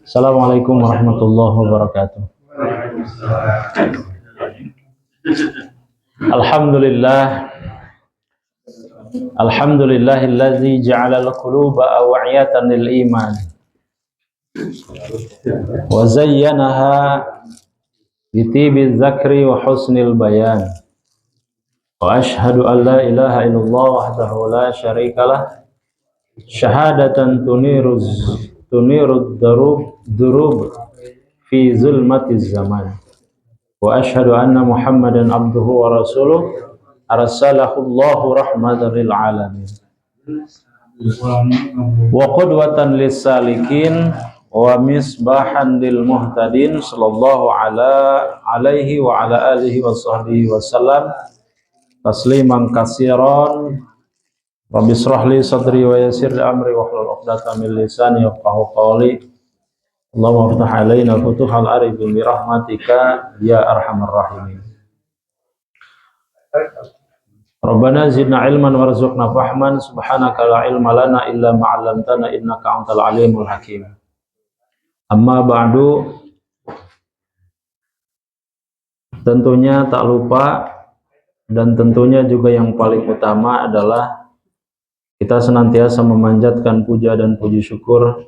Assalamualaikum warahmatullahi wabarakatuh. Alhamdulillah. Alhamdulillahillazi ja'ala al-quluba aw'iyatan lil iman wa zayyanaha bitibi dzakri wa husnil bayan. Wa ashhadu an la ilaha illallah wahdahu la syarikalah syahadatan tunirud durub fi zulmatiz zaman. Wa ashhadu anna Muhammadan abduhu wa rasuluh arsalahullahu rahmatan lil alamin wa qudwatan lis salikin wa misbahan lil muhtadin sallallahu alaihi wa ala alihi wa sahbihi wasallam tasliman katsiran. Rabbi shrah li sadri wa yassir li amri wa hlul 'uqdatam min lisani yafqahu qawli. Allahumma iftah alaina futuhal arifin bi rahmatika ya arhamar rahimin. Rabbana zidna ilman warzuqna fahman subhanaka la ilma lana illa ma 'allamtana innaka antal alimul hakim. Amma ba'du, tentunya tak lupa dan tentunya juga yang paling utama adalah kita senantiasa memanjatkan puja dan puji syukur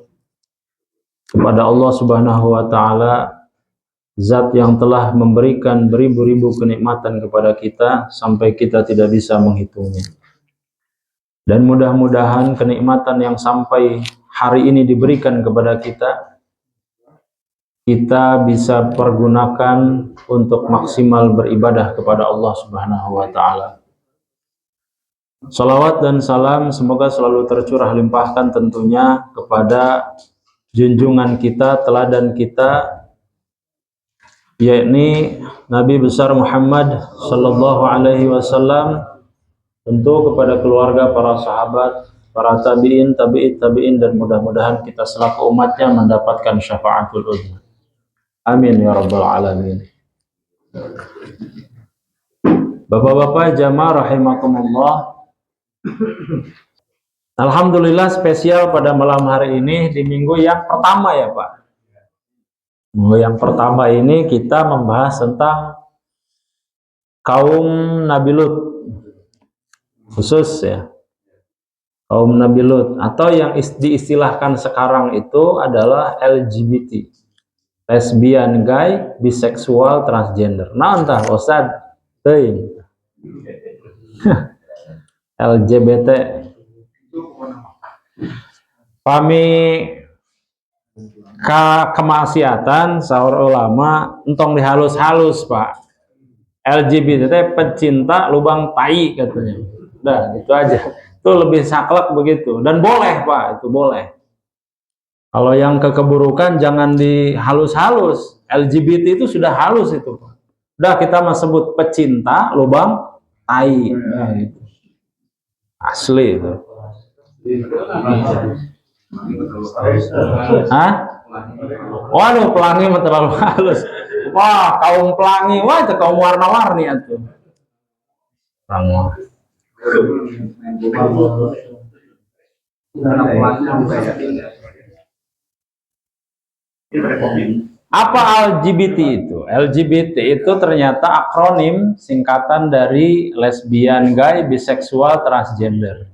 kepada Allah Subhanahu wa taala, zat yang telah memberikan beribu-ribu kenikmatan kepada kita sampai kita tidak bisa menghitungnya. Dan mudah-mudahan kenikmatan yang sampai hari ini diberikan kepada kita bisa pergunakan untuk maksimal beribadah kepada Allah Subhanahu wa taala. Salawat dan salam semoga selalu tercurah limpahkan tentunya kepada junjungan kita, teladan kita, yakni Nabi besar Muhammad sallallahu alaihi wasallam, tentu kepada keluarga, para sahabat, para tabi'in, tabi'in dan mudah-mudahan kita selaku umatnya mendapatkan syafaatul uzma. Amin ya rabbal alamin. Bapak-bapak jamaah rahimakumullah, alhamdulillah spesial pada malam hari ini di minggu yang pertama ya Pak. Minggu yang pertama ini kita membahas tentang kaum Nabi Lut, khusus ya kaum Nabi Lut, atau yang diistilahkan sekarang itu adalah LGBT, lesbian, gay, biseksual, transgender. Nah entah Ustaz teuing LGBT pami kemaksiatan saur ulama entong dihalus-halus Pak. LGBT pecinta lubang tai katanya. Udah gitu aja. Itu lebih saklek begitu, dan boleh Pak, itu boleh. Kalau yang keburukan jangan dihalus-halus. LGBT itu sudah halus itu Pak. Udah kita mah sebut pecinta lubang tai. Nah, gitu. Asli itu. Hah? Waduh, pelangi mah terlalu halus. Wah, kaum pelangi, wah itu kaum warna-warni atuh. Apa LGBT itu? LGBT itu ternyata akronim singkatan dari lesbian, gay, biseksual, transgender.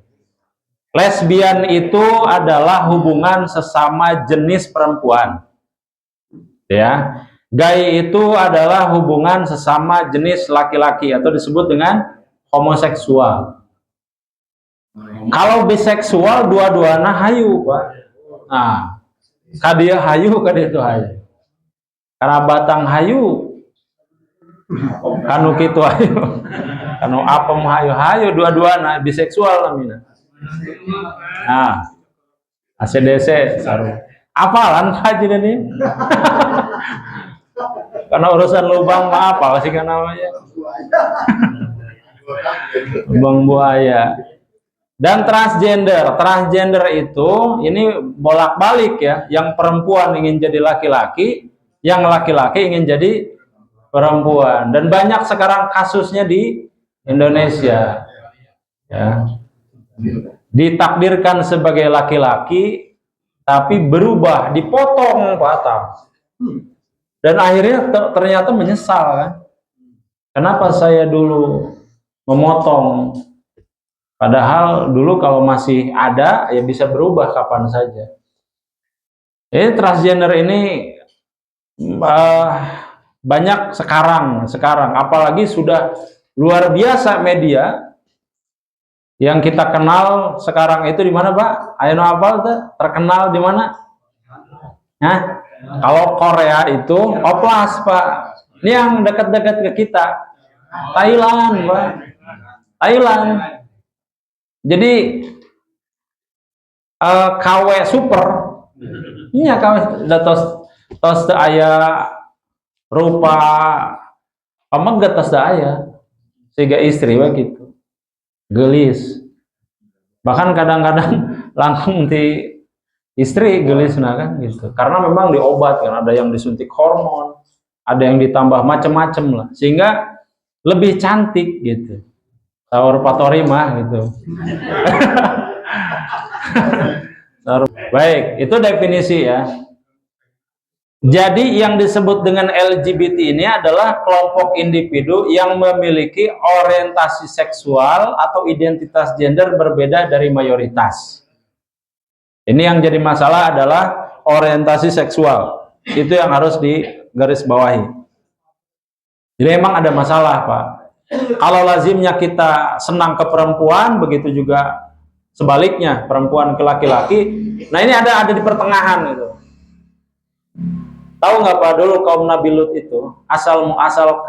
Lesbian itu adalah hubungan sesama jenis perempuan. Ya. Gay itu adalah hubungan sesama jenis laki-laki atau disebut dengan homoseksual. Kalau biseksual dua-duana hayu, Pak. Nah, kadia hayu, kadia itu hayu. Karena batang hayu kanu kitu hayu. Kanu apem hayu-hayu dua-duana biseksual namina. Nah, ACDC saru. Apalan kaji ini? Karena urusan lubang mah apa sih kan namanya? Lubang buaya. Dan transgender itu ini bolak-balik ya. Yang perempuan ingin jadi laki-laki, yang laki-laki ingin jadi perempuan. Dan banyak sekarang kasusnya di Indonesia. Ya. Ditakdirkan sebagai laki-laki, tapi berubah, dipotong patah. Dan akhirnya ternyata menyesal kan. Kenapa saya dulu memotong? Padahal dulu kalau masih ada ya bisa berubah kapan saja. Transgender ini banyak sekarang apalagi sudah luar biasa media yang kita kenal sekarang itu di mana, Pak? Ayo apa terkenal di mana? Nah, kalau Korea itu Oplas, Pak. Ini yang dekat-dekat ke kita. Thailand, Pak. Thailand. Jadi KW super. Ini ya KW tos aya rupa pamegat tos aya. Sehingga istri begitu. Gelis, bahkan kadang-kadang langsung di istri gelis kan gitu, karena memang diobat kan, ada yang disuntik hormon, ada yang ditambah macam-macam lah, sehingga lebih cantik gitu. Sahur patori mah gitu. Baik, itu definisi ya. Jadi yang disebut dengan LGBT ini adalah kelompok individu yang memiliki orientasi seksual atau identitas gender berbeda dari mayoritas. Ini yang jadi masalah adalah orientasi seksual. Itu yang harus digarisbawahi. Jadi memang ada masalah, Pak. Kalau lazimnya kita senang ke perempuan, begitu juga sebaliknya, perempuan ke laki-laki. Nah ini ada di pertengahan gitu. Tahu nggak Pak, dulu kaum Nabi Lut itu asal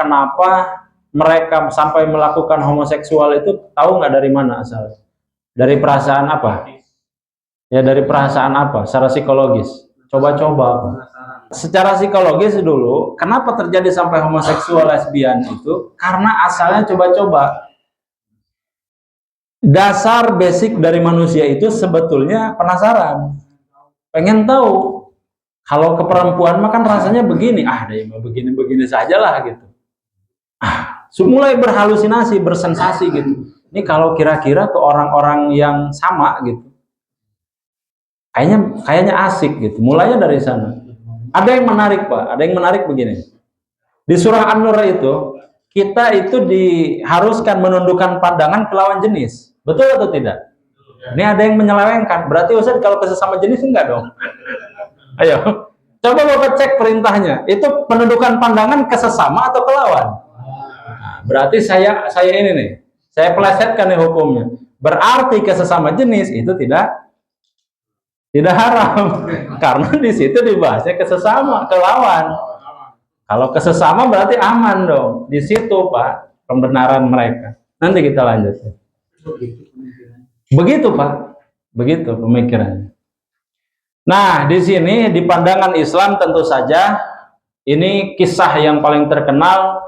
kenapa mereka sampai melakukan homoseksual itu, tahu nggak dari mana asalnya? Dari perasaan apa? Ya dari perasaan apa? Secara psikologis. Coba-coba. Secara psikologis dulu, kenapa terjadi sampai homoseksual lesbian itu? Karena asalnya coba-coba. Dasar basic dari manusia itu sebetulnya penasaran. Pengen tahu. Kalau ke perempuan mah kan rasanya begini, deh mah begini-begini sajalah gitu. Mulai berhalusinasi, bersensasi gitu. Ini kalau kira-kira ke orang-orang yang sama gitu. Kayaknya asik gitu. Mulainya dari sana. Ada yang menarik, Pak. Ada yang menarik begini. Di surah An-Nur itu, kita itu diharuskan menundukkan pandangan ke lawan jenis. Betul atau tidak? Ini ada yang menyelewengkan. Berarti Ustaz kalau ke sesama jenis enggak dong? Ayo, coba Bapak cek perintahnya. Itu penundukan pandangan ke sesama atau ke lawan? Nah, berarti saya ini nih, saya pelesetkan nih hukumnya. Berarti ke sesama jenis itu tidak haram, karena di situ dibahasnya ke sesama, ke lawan. Kalau ke sesama berarti aman dong. Di situ Pak pembenaran mereka. Nanti kita lanjut. Begitu Pak, begitu pemikirannya. Nah, di sini di pandangan Islam tentu saja ini kisah yang paling terkenal,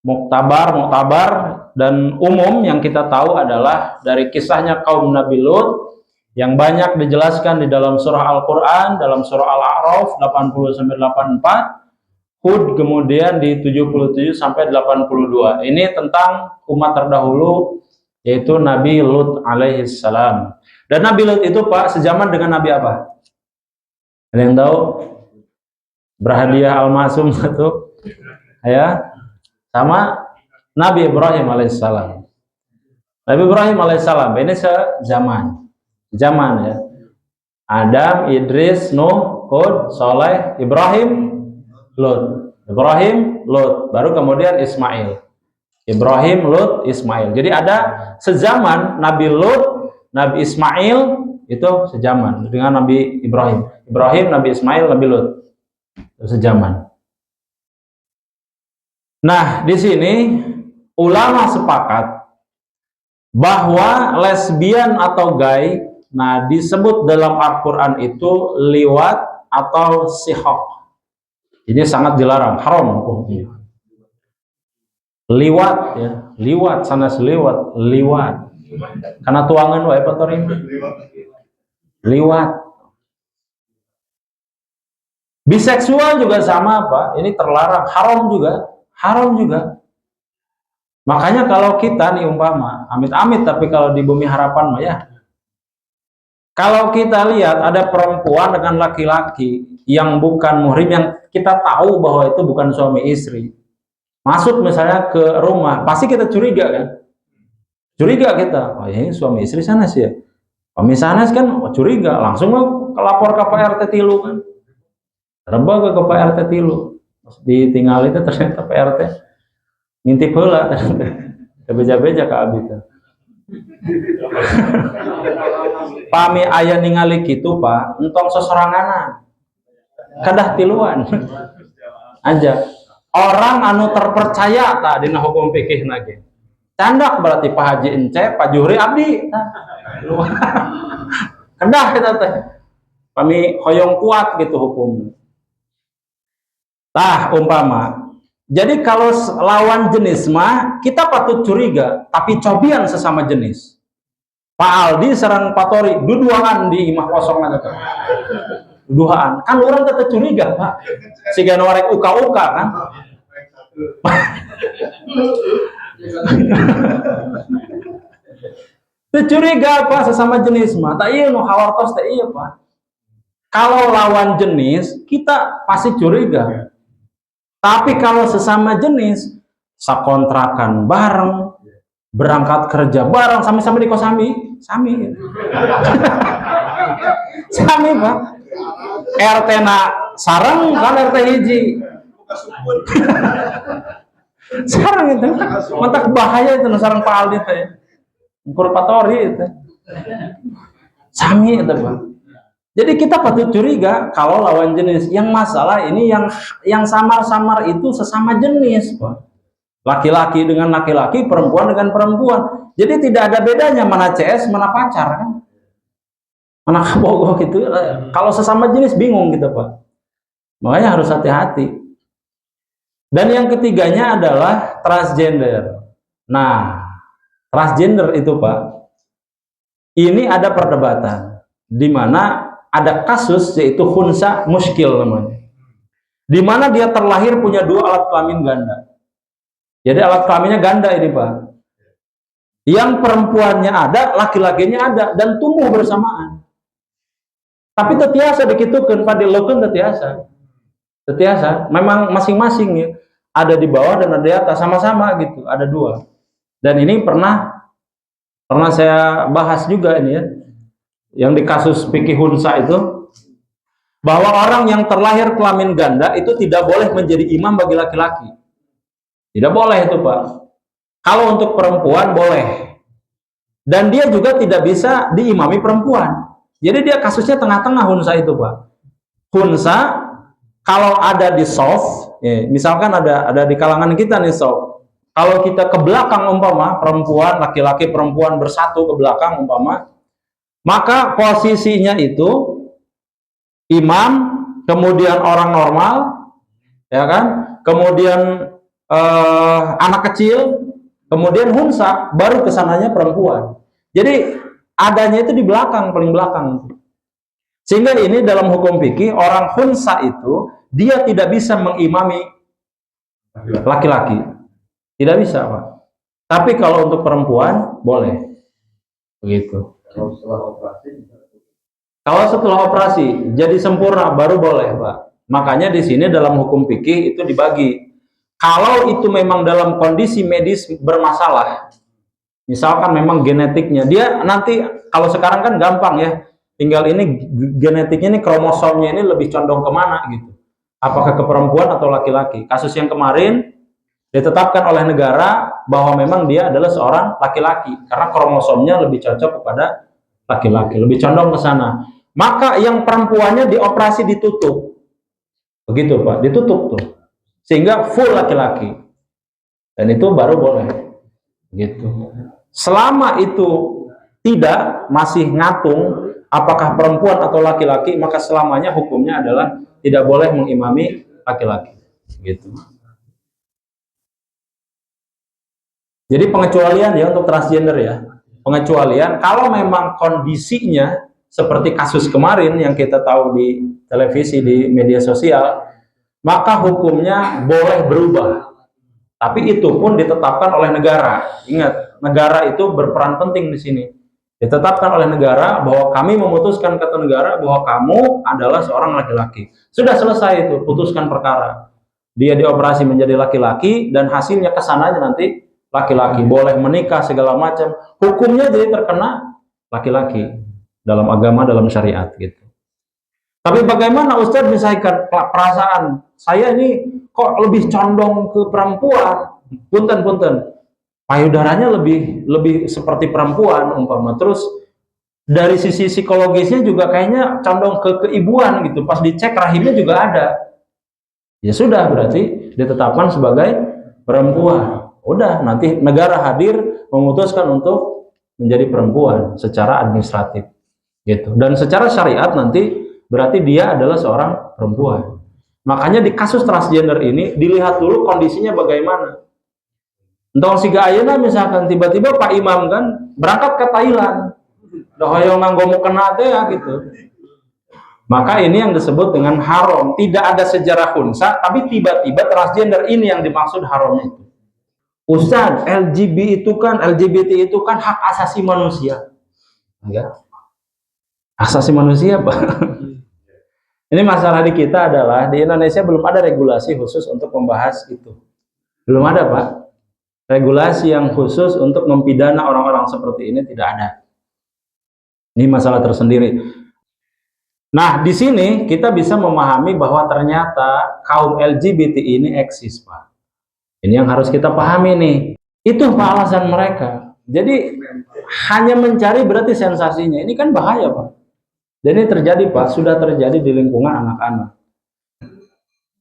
muktabar dan umum yang kita tahu adalah dari kisahnya kaum Nabi Lut yang banyak dijelaskan di dalam surah Al-Qur'an, dalam surah Al-A'raf 80 sampai 84, Hud kemudian di 77 sampai 82. Ini tentang umat terdahulu yaitu Nabi Lut alaihi salam. Dan Nabi Lut itu Pak sejaman dengan Nabi apa? Ada yang tahu? Berhadiah Al-Masum satu, ya, sama Nabi Ibrahim alaihissalam. Nabi Ibrahim alaihissalam ini zaman ya. Adam, Idris, Nuh, Hud, Saleh, Ibrahim, Lut. Ibrahim, Lut, baru kemudian Ismail. Ibrahim, Lut, Ismail. Jadi ada sezaman Nabi Lut, Nabi Ismail itu sejaman dengan Nabi Ibrahim. Ibrahim, Nabi Ismail, Nabi Lut sejaman. Nah, di sini ulama sepakat bahwa lesbian atau gay, nah disebut dalam Al-Quran itu liwat atau sihok. Ini sangat dilarang, haram hukumnya. Liwat ya, liwat sana seliwat, liwat. Karena tuangan wae patorim. Liwat. Biseksual juga sama Pak, ini terlarang, haram juga. Makanya kalau kita nih umpama, amit-amit tapi kalau di Bumi Harapan mah ya, Kalau kita lihat ada perempuan dengan laki-laki yang bukan muhrim, yang kita tahu bahwa itu bukan suami istri, masuk misalnya ke rumah, pasti kita curiga kan? Curiga kita, oh ini suami istri sana sih ya. Pemisahan kan curiga, langsung lapor ke Pak RT tilu kan. Rebah ke Pak RT tilu. Ditinggal itu ternyata Pak RT ngintip heula ternyata. Beja-beja ka abi teh. Pami aya ningali kitu Pak, entong sosoranganan. Kadah tiluan. Aja. Orang anu terpercaya tak dina hukum fikih nage. Candak berarti Pak Haji Ence, Pak Juhri abdi. Kedah kita teh. Kami hoyong kuat gitu hukum. Tah umpama. Jadi kalau lawan jenis mah kita patut curiga, tapi cobian sesama jenis. Pak Aldi sareng Pak Tori duduaan di imah kosong aja tuh. Duduaan. Kan orang tetap curiga, Pak. Siga warek uka-uka kan. Curiga apa sesama jenis mah tak iya nu hawartos tak iya Pak. Kalau lawan jenis kita pasti curiga, tapi kalau sesama jenis sakontrakan bareng, berangkat kerja bareng, sami-sami di kosambi sami sami Pak. RT na sareng kan RT hiji sareng itu mantak bahaya itu sareng Pak Aldi teh ukur patori itu sami itu Pak. Jadi kita patut curiga kalau lawan jenis. Yang masalah ini yang samar-samar itu sesama jenis Pak. Laki-laki dengan laki-laki, perempuan dengan perempuan. Jadi tidak ada bedanya mana CS mana pacar kan, mana kabogoh gitu. Kalau sesama jenis bingung gitu Pak. Makanya harus hati-hati. Dan yang ketiganya adalah transgender. Nah, transgender itu Pak, ini ada perdebatan, di mana ada kasus yaitu khunsa muskil namanya, di mana dia terlahir punya dua alat kelamin ganda. Jadi alat kelaminnya ganda ini Pak. Yang perempuannya ada, laki-lakinya ada, dan tumbuh bersamaan. Tapi tetiasa dikitukan Pak, dilakukan tetiasa. Memang masing-masing ya, ada di bawah dan ada di atas, sama-sama gitu, ada dua. Dan ini pernah saya bahas juga ini ya, yang di kasus fikih hunsa itu, bahwa orang yang terlahir kelamin ganda itu tidak boleh menjadi imam bagi laki-laki. Tidak boleh itu Pak. Kalau untuk perempuan boleh. Dan dia juga tidak bisa diimami perempuan. Jadi dia kasusnya tengah-tengah hunsa itu Pak. Hunsa kalau ada di soft, ya, misalkan ada di kalangan kita nih soft. Kalau kita ke belakang umpama perempuan, laki-laki perempuan bersatu ke belakang umpama, maka posisinya itu imam, kemudian orang normal, ya kan, kemudian anak kecil, kemudian hunsa, baru kesananya perempuan. Jadi adanya itu di belakang, paling belakang. Sehingga ini dalam hukum fikih, orang hunsa itu dia tidak bisa mengimami laki-laki, tidak bisa Pak. Tapi kalau untuk perempuan boleh, begitu. Kalau setelah operasi jadi sempurna baru boleh Pak. Makanya di sini dalam hukum fikih itu dibagi. Kalau itu memang dalam kondisi medis bermasalah, misalkan memang genetiknya, dia nanti kalau sekarang kan gampang ya, tinggal ini genetiknya ini kromosomnya ini lebih condong kemana gitu. Apakah ke perempuan atau laki-laki? Kasus yang kemarin ditetapkan oleh negara bahwa memang dia adalah seorang laki-laki karena kromosomnya lebih cocok kepada laki-laki, lebih condong ke sana. Maka yang perempuannya dioperasi ditutup, begitu Pak, ditutup tuh, sehingga full laki-laki, dan itu baru boleh, gitu. Selama itu tidak masih ngatung apakah perempuan atau laki-laki, maka selamanya hukumnya adalah tidak boleh mengimami laki-laki, gitu. Jadi pengecualian ya untuk transgender ya, pengecualian kalau memang kondisinya seperti kasus kemarin yang kita tahu di televisi, di media sosial, maka hukumnya boleh berubah. Tapi itu pun ditetapkan oleh negara. Ingat, negara itu berperan penting di sini. Ditetapkan oleh negara bahwa kami memutuskan kata negara bahwa kamu adalah seorang laki-laki. Sudah selesai itu, putuskan perkara. Dia dioperasi menjadi laki-laki dan hasilnya kesananya nanti laki-laki. Boleh menikah segala macam. Hukumnya jadi terkena laki-laki dalam agama, dalam syariat gitu. Tapi bagaimana Ustadz misalkan perasaan saya ini kok lebih condong ke perempuan? Punten. Payudaranya lebih seperti perempuan umpama. Terus dari sisi psikologisnya juga kayaknya condong ke keibuan gitu. Pas dicek rahimnya juga ada. Ya sudah, berarti ditetapkan sebagai perempuan. Udah, nanti negara hadir memutuskan untuk menjadi perempuan secara administratif gitu. Dan secara syariat nanti berarti dia adalah seorang perempuan. Makanya di kasus transgender ini dilihat dulu kondisinya bagaimana. Entong siga ayeuna misalkan tiba-tiba Pak Imam kan berangkat ke Thailand. Dohoyong nganggo mukena teh ya gitu. Maka ini yang disebut dengan haram. Tidak ada sejarah khunsa, tapi tiba-tiba transgender ini yang dimaksud haram itu. Ustaz, LGBT itu kan hak asasi manusia. Ya. Asasi manusia, Pak. Ini masalah di kita adalah di Indonesia belum ada regulasi khusus untuk membahas itu. Belum ada, Pak. Regulasi yang khusus untuk mempidana orang-orang seperti ini tidak ada. Ini masalah tersendiri. Nah, di sini kita bisa memahami bahwa ternyata kaum LGBT ini eksis, Pak. Ini yang harus kita pahami nih. Itu alasan mereka. Jadi hanya mencari berarti sensasinya. Ini kan bahaya, Pak. Dan ini terjadi, Pak, sudah terjadi di lingkungan anak-anak.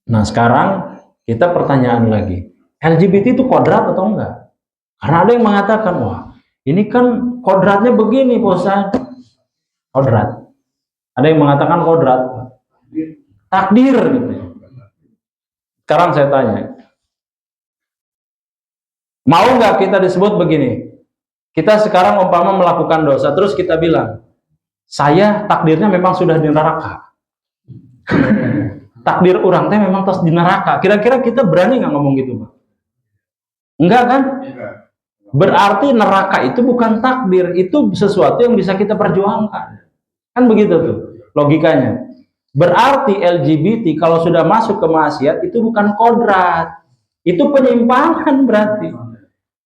Nah, sekarang kita pertanyaan lagi. LGBT itu kodrat atau enggak? Karena ada yang mengatakan, wah, ini kan kodratnya begini, Pak Ustaz. Kodrat. Ada yang mengatakan kodrat. Takdir. Gitu. Sekarang saya tanya. Mau nggak kita disebut begini? Kita sekarang umpama melakukan dosa, terus kita bilang, saya takdirnya memang sudah di neraka. Takdir orang teh memang terus di neraka. Kira-kira kita berani nggak ngomong gitu, Pak? Enggak kan? Berarti neraka itu bukan takdir, itu sesuatu yang bisa kita perjuangkan. Kan begitu tuh logikanya. Berarti LGBT kalau sudah masuk ke maksiat itu bukan kodrat. Itu penyimpangan berarti.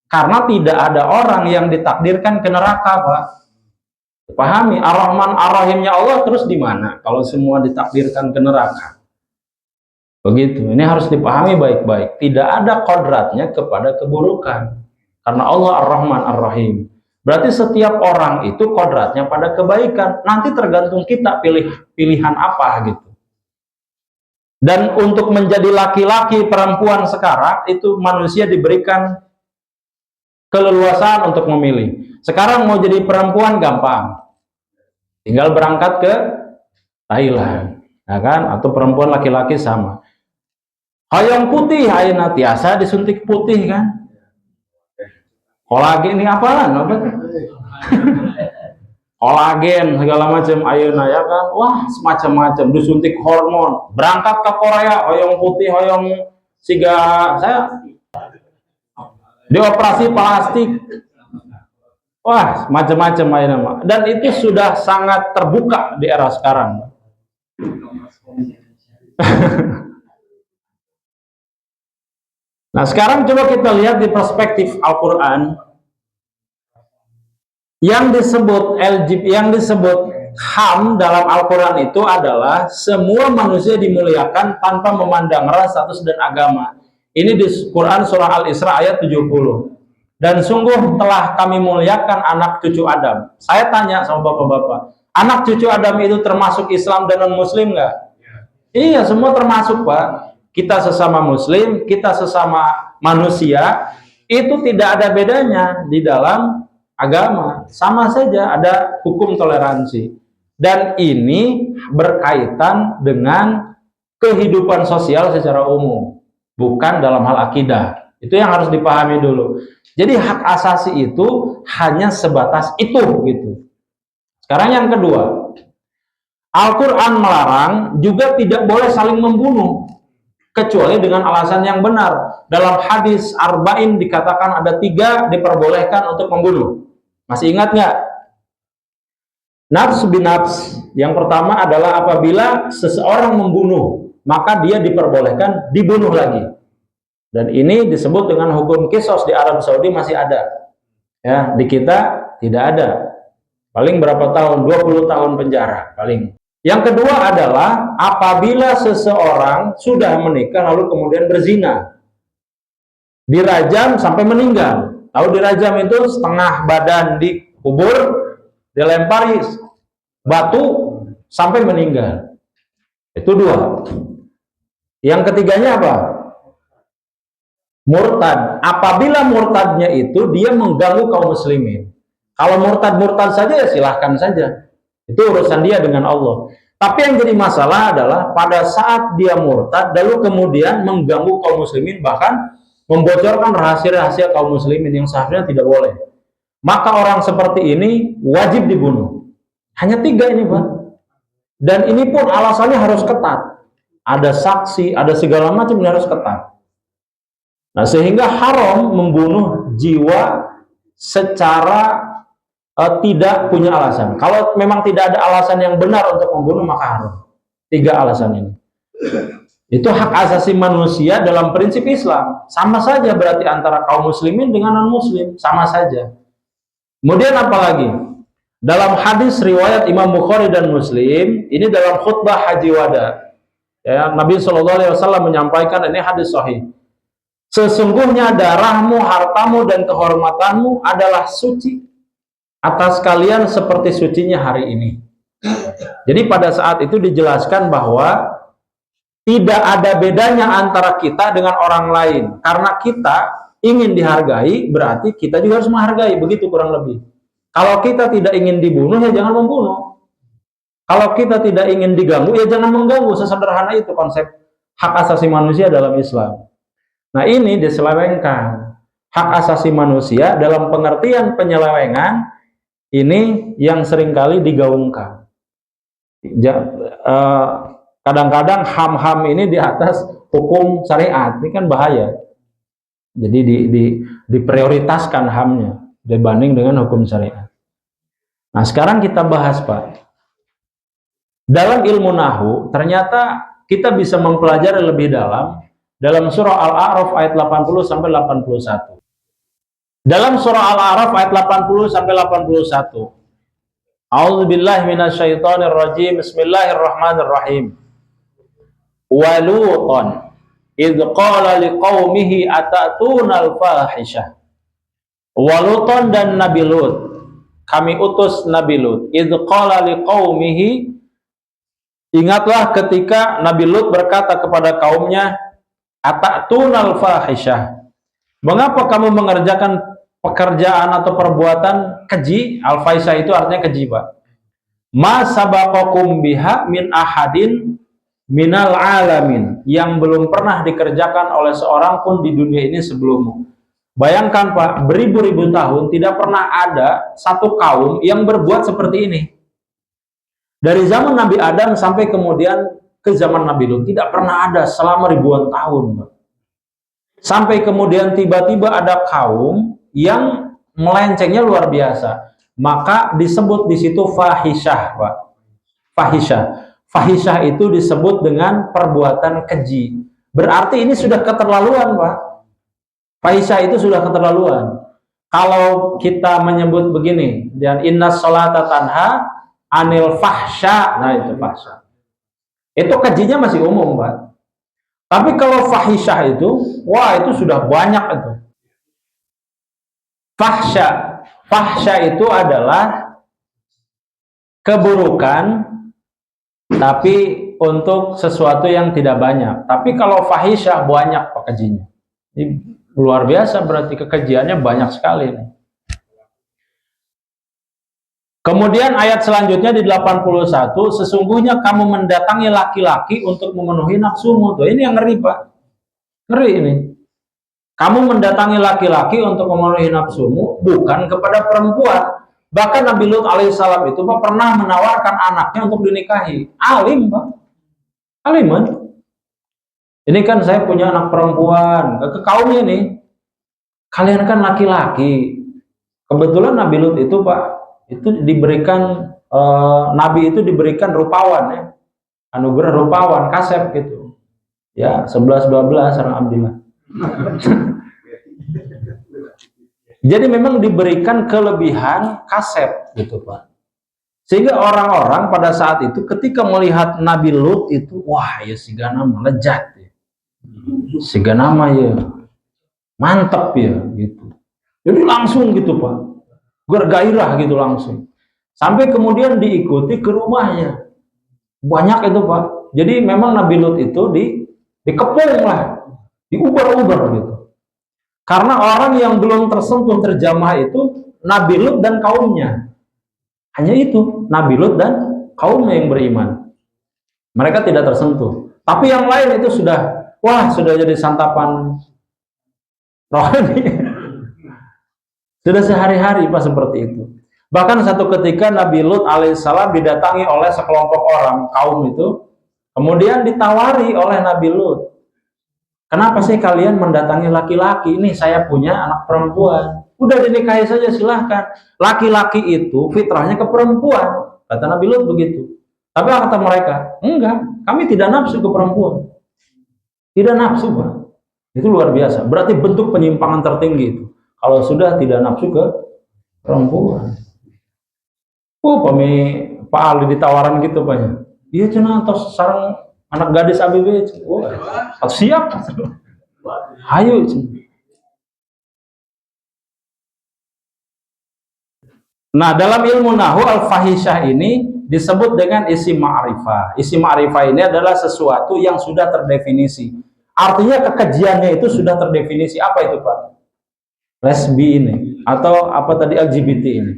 Karena tidak ada orang yang ditakdirkan ke neraka, Pak. Pahami, Ar-Rahman Ar-Rahimnya Allah terus di mana kalau semua ditakdirkan ke neraka? Begitu. Ini harus dipahami baik-baik. Tidak ada kodratnya kepada keburukan. Karena Allah Ar-Rahman Ar-Rahim. Berarti setiap orang itu kodratnya pada kebaikan. Nanti tergantung kita pilihan apa gitu. Dan untuk menjadi laki-laki perempuan sekarang itu manusia diberikan keleluasaan untuk memilih. Sekarang mau jadi perempuan gampang. Tinggal berangkat ke Thailand, ya kan? Atau perempuan laki-laki sama. Hoyong putih, ayeuna tiasa disuntik putih kan? Kolagen ini apalan? Apa? Kolagen segala macam ayeuna ya kan? Wah, semacam-macam disuntik hormon. Berangkat ke Korea, hoyong putih, hoyong siga saya dioperasi plastik. Wah, macam-macam ayeuna mah. Dan itu sudah sangat terbuka di era sekarang. Nah, sekarang coba kita lihat di perspektif Al-Quran. Yang disebut HAM dalam Al-Quran itu adalah semua manusia dimuliakan tanpa memandang ras, status, dan agama. Ini di Quran surah Al-Isra ayat 70. Dan sungguh telah kami muliakan anak cucu Adam. Saya tanya sama bapak-bapak, anak cucu Adam itu termasuk Islam dan non-Muslim nggak? Iya, semua termasuk, Pak. Kita sesama Muslim, kita sesama manusia, itu tidak ada bedanya di dalam agama. Sama saja ada hukum toleransi. Dan ini berkaitan dengan kehidupan sosial secara umum, bukan dalam hal akidah. Itu yang harus dipahami dulu. Jadi hak asasi itu hanya sebatas itu gitu. Sekarang yang kedua, Al-Quran melarang juga tidak boleh saling membunuh kecuali dengan alasan yang benar. Dalam hadis Arba'in dikatakan ada 3 diperbolehkan untuk membunuh. Masih ingat nggak? Nafs binafs. Yang pertama adalah apabila seseorang membunuh, maka dia diperbolehkan dibunuh lagi. Dan ini disebut dengan hukum kisos. Di Arab Saudi masih ada. Ya, di kita tidak ada. Paling berapa tahun? 20 tahun penjara paling. Yang kedua adalah apabila seseorang sudah menikah lalu kemudian berzina, dirajam sampai meninggal. Tahu dirajam itu setengah badan dikubur, dilempari batu sampai meninggal. Itu dua. Yang ketiganya apa? Murtad. Apabila murtadnya itu dia mengganggu kaum muslimin. Kalau murtad-murtad saja ya silahkan saja. Itu urusan dia dengan Allah. Tapi yang jadi masalah adalah pada saat dia murtad lalu kemudian mengganggu kaum muslimin, bahkan membocorkan rahasia-rahasia kaum muslimin yang seharusnya tidak boleh. Maka orang seperti ini wajib dibunuh. Hanya 3 ini, Pak. Dan ini pun alasannya harus ketat. Ada saksi, ada segala macam yang harus ketat. Nah, sehingga haram membunuh jiwa secara tidak punya alasan. Kalau memang tidak ada alasan yang benar untuk membunuh, maka haram. 3 alasan ini. Itu hak asasi manusia dalam prinsip Islam. Sama saja berarti antara kaum muslimin dengan non-muslim. Sama saja. Kemudian apalagi? Dalam hadis riwayat Imam Bukhari dan Muslim, ini dalam khutbah Haji Wada, ya, Nabi SAW menyampaikan, ini hadis sahih. Sesungguhnya darahmu, hartamu, dan kehormatanmu adalah suci atas kalian seperti sucinya hari ini. Jadi pada saat itu dijelaskan bahwa tidak ada bedanya antara kita dengan orang lain. Karena kita ingin dihargai, berarti kita juga harus menghargai. Begitu kurang lebih. Kalau kita tidak ingin dibunuh, ya jangan membunuh. Kalau kita tidak ingin diganggu, ya jangan mengganggu. Sesederhana itu konsep hak asasi manusia dalam Islam. Nah, ini diselewengkan. Hak asasi manusia dalam pengertian penyelewengan ini yang seringkali digaungkan. Kadang-kadang HAM-HAM ini di atas hukum syariat. Ini kan bahaya. Jadi diprioritaskan HAM-nya dibanding dengan hukum syariat. Nah, sekarang kita bahas, Pak. Dalam ilmu Nahwu, ternyata kita bisa mempelajari lebih dalam surah Al-A'raf ayat 80 sampai 81. Dalam surah Al-A'raf ayat 80 sampai 81. A'udzubillahi minasyaitonirrajim. Bismillahirrahmanirrahim. Wa Lutan idz qala liqaumihi atatuna al-fahisyah. Wa Lutan, dan Nabi Lut, kami utus Nabi Lut. Idz qala liqaumihi, ingatlah ketika Nabi Lut berkata kepada kaumnya, atatunal fahisyah, mengapa kamu mengerjakan pekerjaan atau perbuatan keji? Al-fahisyah itu artinya keji, Pak. Ma sabaqakum biha min ahadin minal alamin, yang belum pernah dikerjakan oleh seorang pun di dunia ini sebelummu. Bayangkan, Pak, beribu-ribu tahun tidak pernah ada satu kaum yang berbuat seperti ini. Dari zaman Nabi Adam sampai kemudian ke zaman Nabi Lut, tidak pernah ada selama ribuan tahun, Pak. Sampai kemudian tiba-tiba ada kaum yang melencengnya luar biasa. Maka disebut di situ fahisyah, Pak. Fahisyah. Fahisyah itu disebut dengan perbuatan keji. Berarti ini sudah keterlaluan, Pak. Fahisyah itu sudah keterlaluan. Kalau kita menyebut begini, dan inna sholata tanha anil fahsya, nah itu fahsya. Itu kejinya masih umum, Pak. Tapi kalau fahisyah itu, wah itu sudah banyak itu. Fahsya. Fahsya itu adalah keburukan, tapi untuk sesuatu yang tidak banyak. Tapi kalau fahisyah banyak, Pak, kejinya. Ini luar biasa, berarti kekejiannya banyak sekali nih. Kemudian ayat selanjutnya di 81, sesungguhnya kamu mendatangi laki-laki untuk memenuhi nafsumu. Tuh, ini yang ngeri, Pak. Ngeri ini. Kamu mendatangi laki-laki untuk memenuhi nafsumu, bukan kepada perempuan. Bahkan Nabi Lut alaihissalam itu, Pak, pernah menawarkan anaknya untuk dinikahi. Alim, Pak. Aliman. Ini kan saya punya anak perempuan, ke kaumnya nih. Kalian kan laki-laki. Kebetulan Nabi Lut itu, Pak, itu diberikan Nabi itu diberikan rupawan ya, anugerah rupawan, kasep gitu. Ya, 11-12 orang Abdillah. Jadi memang diberikan kelebihan kasep gitu Pak. Sehingga orang-orang pada saat itu ketika melihat Nabi Lut itu, wah ya siga nama lejat ya. Siga nama ya mantap ya gitu. Jadi langsung gitu Pak, bergairah gitu langsung. Sampai kemudian diikuti ke rumahnya. Banyak itu Pak. Jadi memang Nabi Lut itu dikepung lah, diubar-ubar gitu. Karena orang yang belum tersentuh terjamah itu Nabi Lut dan kaumnya. Hanya itu, Nabi Lut dan kaumnya yang beriman. Mereka tidak tersentuh. Tapi yang lain itu sudah, wah sudah jadi santapan rohani. Sudah sehari-hari Pak seperti itu. Bahkan satu ketika Nabi Lut alaihissalam didatangi oleh sekelompok orang, kaum itu, kemudian ditawari oleh Nabi Lut. Kenapa sih kalian mendatangi laki-laki? Ini saya punya anak perempuan. Udah dinikahi saja silahkan. Laki-laki itu fitrahnya ke perempuan. Kata Nabi Lut begitu. Tapi kata mereka, enggak, kami tidak nafsu ke perempuan. Tidak nafsu Pak. Itu luar biasa. Berarti bentuk penyimpangan tertinggi itu. Kalau sudah tidak nafsu ke perempuan. Pak Ali ditawaran gitu Pak ya. Iya cina atau sarang anak gadis ABB. Siap. Ayo. Nah, dalam ilmu nahu al-fahisyah ini disebut dengan isim ma'rifah. Isim ma'rifah ini adalah sesuatu yang sudah terdefinisi. Artinya kekejiannya itu sudah terdefinisi. Apa itu Pak? Lesbi ini atau apa tadi LGBT ini.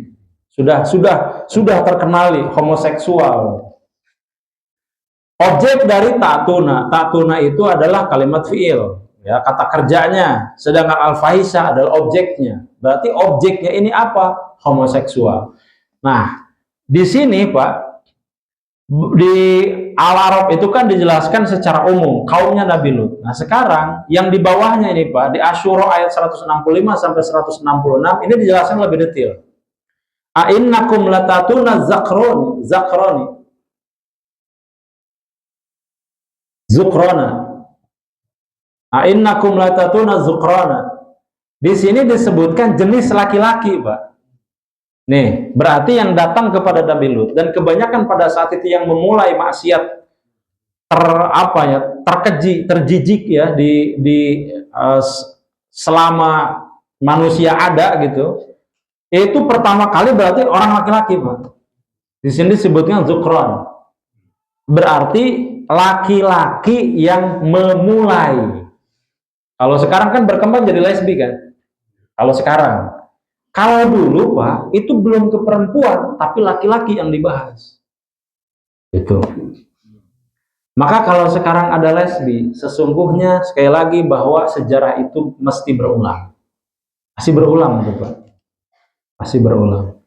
Sudah terkenali homoseksual. Objek dari ta'tuna. Ta'tuna itu adalah kalimat fi'il, ya, kata kerjanya. Sedangkan al-fahisyah adalah objeknya. Berarti objeknya ini apa? Homoseksual. Nah, di sini Pak, di Al-Arab itu kan dijelaskan secara umum kaumnya Nabi Lut. Nah, sekarang yang di bawahnya ini Pak, di Asyura ayat 165 sampai 166 ini dijelaskan lebih detail. A'innakum latatuna zukrona. A'innakum latatuna zukrona. Di sini disebutkan jenis laki-laki, Pak. Nih, berarti yang datang kepada Nabi Lut dan kebanyakan pada saat itu yang memulai maksiat terjijik ya selama manusia ada gitu. Itu pertama kali berarti orang laki-laki, Pak. Di sini disebutnya zukron. Berarti laki-laki yang memulai. Kalau sekarang kan berkembang jadi lesbi kan? Kalau sekarang. Kalau dulu Pak, itu belum ke perempuan, tapi laki-laki yang dibahas. Itu. Maka kalau sekarang ada lesbi, sesungguhnya sekali lagi bahwa sejarah itu mesti berulang. Masih berulang, Pak. Masih berulang.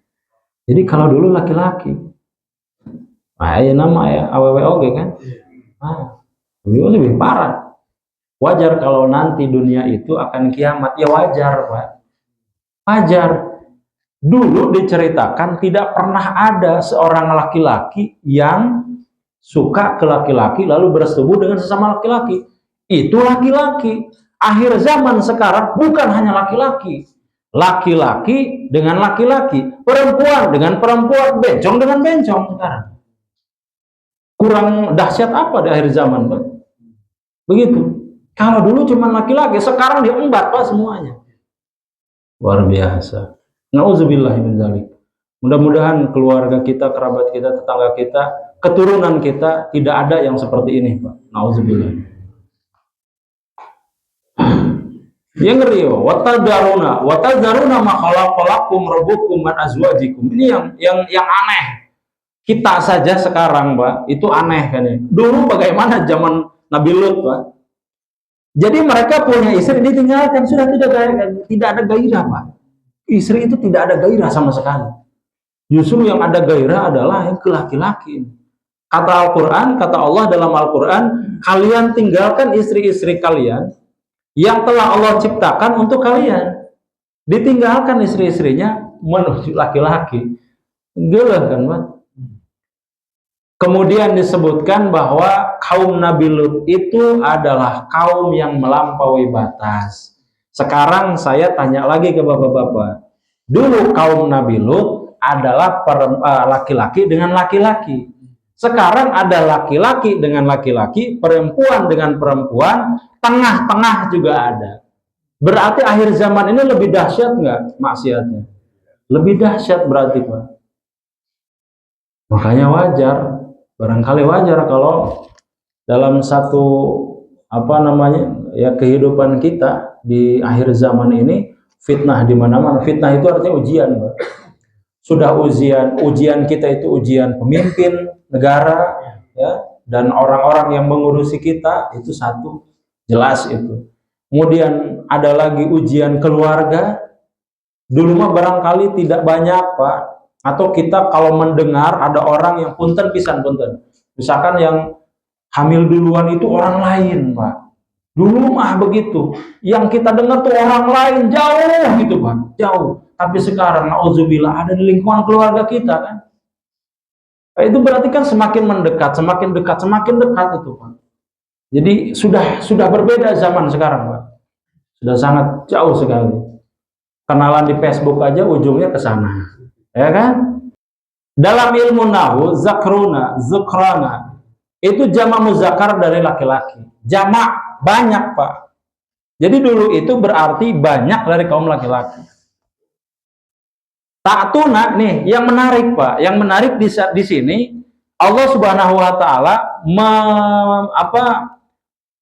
Jadi kalau dulu laki-laki, nama ya AWWOG kan? Lebih parah. Wajar kalau nanti dunia itu akan kiamat, ya wajar Pak. Wajar. Dulu diceritakan tidak pernah ada seorang laki-laki yang suka ke laki-laki lalu bersetubuh dengan sesama laki-laki. Itu laki-laki. Akhir zaman sekarang bukan hanya laki-laki. Laki-laki dengan laki-laki, perempuan dengan perempuan, bencong dengan bencong sekarang. Kurang dahsyat apa di akhir zaman, Pak? Begitu. Kalau dulu cuma laki-laki, sekarang diembat Pak semuanya. Luar biasa. Nauzubillah min dzalik. Mudah-mudahan keluarga kita, kerabat kita, tetangga kita, keturunan kita tidak ada yang seperti ini, Pak. Nauzubillah. Yang ngeri, watadzaruna ma khalaqalakum rabbukum min azwajikum. Ini yang aneh. Kita saja sekarang, Pak, itu aneh kan ya. Dulu bagaimana zaman Nabi Lut, Pak? Jadi mereka punya istri ditinggalkan, sudah tidak ada gairah, Pak. Istri itu tidak ada gairah sama sekali. Justru yang ada gairah adalah yang ke laki-laki. Kata Al-Quran, kata Allah dalam Al-Quran, kalian tinggalkan istri-istri kalian yang telah Allah ciptakan untuk kalian. Ditinggalkan istri-istrinya menuju laki-laki. Gila kan, Pak? Kemudian disebutkan bahwa kaum Nabi Lut itu adalah kaum yang melampaui batas. Sekarang saya tanya lagi ke bapak-bapak. Dulu kaum Nabi Lut adalah laki-laki dengan laki-laki. Sekarang ada laki-laki dengan laki-laki, perempuan dengan perempuan, tengah-tengah juga ada. Berarti akhir zaman ini lebih dahsyat nggak maksiatnya? Lebih dahsyat berarti, Pak. Makanya wajar, barangkali wajar kalau dalam satu kehidupan kita di akhir zaman ini fitnah di mana-mana. Fitnah itu artinya ujian, Pak. Sudah ujian kita itu ujian pemimpin negara, ya, dan orang-orang yang mengurusi kita, itu satu, jelas itu. Kemudian ada lagi ujian keluarga. Dulu mah barangkali tidak banyak, Pak. Atau kita kalau mendengar ada orang yang punten pisan. Misalkan yang hamil duluan itu orang lain, Pak. Dulu mah begitu. Yang kita dengar tuh orang lain jauh gitu, Pak. Jauh. Tapi sekarang, na'udzubillah, ada di lingkungan keluarga kita, kan. Itu berarti kan semakin mendekat, semakin dekat itu, Pak. Jadi sudah berbeda zaman sekarang, Pak. Sudah sangat jauh sekali. Kenalan di Facebook aja ujungnya ke sana, ya kan? Dalam ilmu nahwu, zukrana itu jamak muzakkar dari laki-laki. Jamak banyak, Pak. Jadi dulu itu berarti banyak dari kaum laki-laki. Ta'tuna nih yang menarik, Pak. Yang menarik di sini Allah Subhanahu wa taala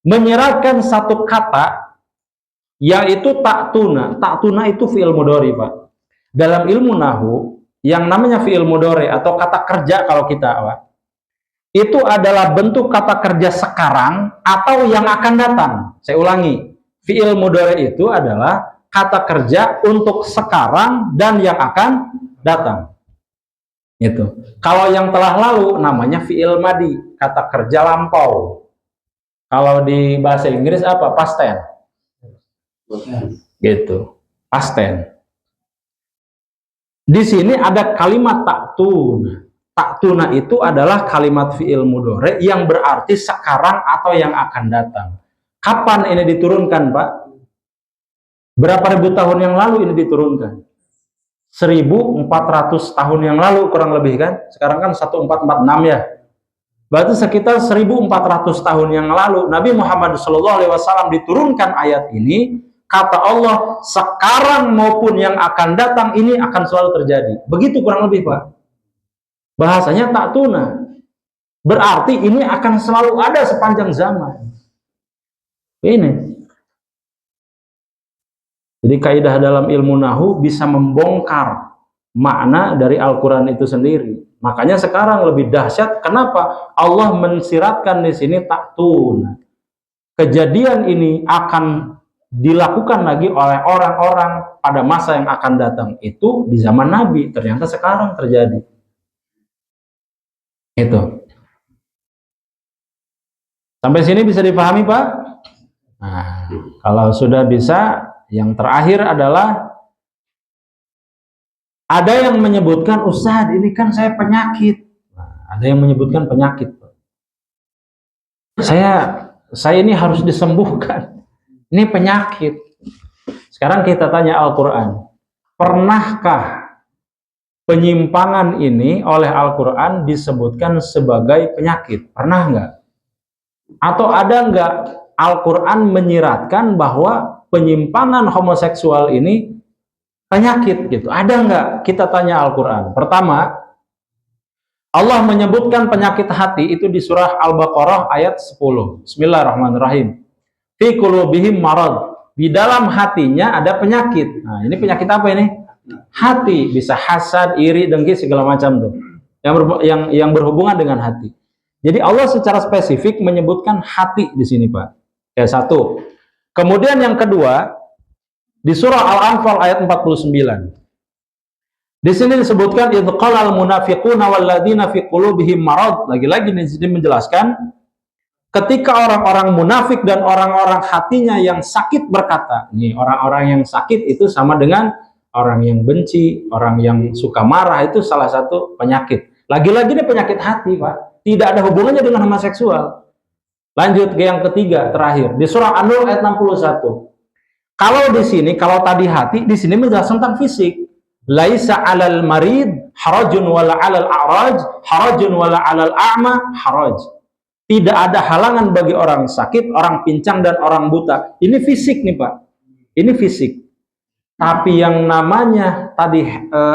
menyeratkan satu kata yaitu ta'tuna. Ta'tuna itu fi'il mudhari, Pak. Dalam ilmu nahwu yang namanya fi'il mudhari atau kata kerja kalau kita, Pak, itu adalah bentuk kata kerja sekarang atau yang akan datang. Saya ulangi, fi'il mudhari itu adalah kata kerja untuk sekarang dan yang akan datang. Itu. Kalau yang telah lalu namanya fi'il madi, kata kerja lampau. Kalau di bahasa Inggris apa? Past tense. Gitu. Past tense. Di sini ada kalimat ta'tuna. Ta'tuna itu adalah kalimat fi'il mudhari yang berarti sekarang atau yang akan datang. Kapan ini diturunkan, Pak? Berapa ribu tahun yang lalu ini diturunkan? 1400 tahun yang lalu kurang lebih, kan? Sekarang kan 1446 ya. Berarti sekitar 1400 tahun yang lalu Nabi Muhammad SAW diturunkan ayat ini. Kata Allah, sekarang maupun yang akan datang ini akan selalu terjadi. Begitu kurang lebih, Pak. Bahasanya ta'tuna. Berarti ini akan selalu ada sepanjang zaman. Ini. Jadi kaidah dalam ilmu nahwu bisa membongkar makna dari Al-Quran itu sendiri. Makanya sekarang lebih dahsyat. Kenapa? Allah mensiratkan di sini ta'tuna. Kejadian ini akan dilakukan lagi oleh orang-orang pada masa yang akan datang. Itu di zaman Nabi, ternyata sekarang terjadi. Itu. Sampai sini bisa dipahami, Pak? Nah, kalau sudah bisa, yang terakhir adalah ada yang menyebutkan, Ustaz, ini kan saya penyakit. Nah, ada yang menyebutkan penyakit, Pak. Saya ini harus disembuhkan. Ini penyakit. Sekarang kita tanya Al-Quran. Pernahkah penyimpangan ini oleh Al-Quran disebutkan sebagai penyakit? Pernah nggak? Atau ada nggak Al-Quran menyiratkan bahwa penyimpangan homoseksual ini penyakit gitu? Ada nggak? Kita tanya Al-Quran. Pertama, Allah menyebutkan penyakit hati itu di surah Al-Baqarah ayat 10. Bismillahirrahmanirrahim. Fi qulubihim marad. Di dalam hatinya ada penyakit. Nah, ini penyakit apa ini? Hati. Bisa hasad, iri, dengki, segala macam tuh. Yang berhubungan dengan hati. Jadi Allah secara spesifik menyebutkan hati di sini, Pak. Ya, satu. Kemudian yang kedua, di surah Al-Anfal ayat 49. Di sini disebutkan idz qalal munafiquna walladzina fi qulubihim marad. Lagi-lagi di sini menjelaskan ketika orang-orang munafik dan orang-orang hatinya yang sakit berkata. Nih, orang-orang yang sakit itu sama dengan orang yang benci, orang yang suka marah, itu salah satu penyakit. Lagi-lagi ini penyakit hati, Pak. tidak ada hubungannya dengan homoseksual. Lanjut ke yang ketiga, terakhir di surah An-Nur ayat 61. Kalau di sini, kalau tadi hati, di sini menjelaskan tentang fisik. Laisa 'alal marid harajun wala 'alal a'raj harajun wala 'alal a'ma haraj. Tidak ada halangan bagi orang sakit, orang pincang dan orang buta. Ini fisik nih, Pak. Ini fisik. Tapi yang namanya tadi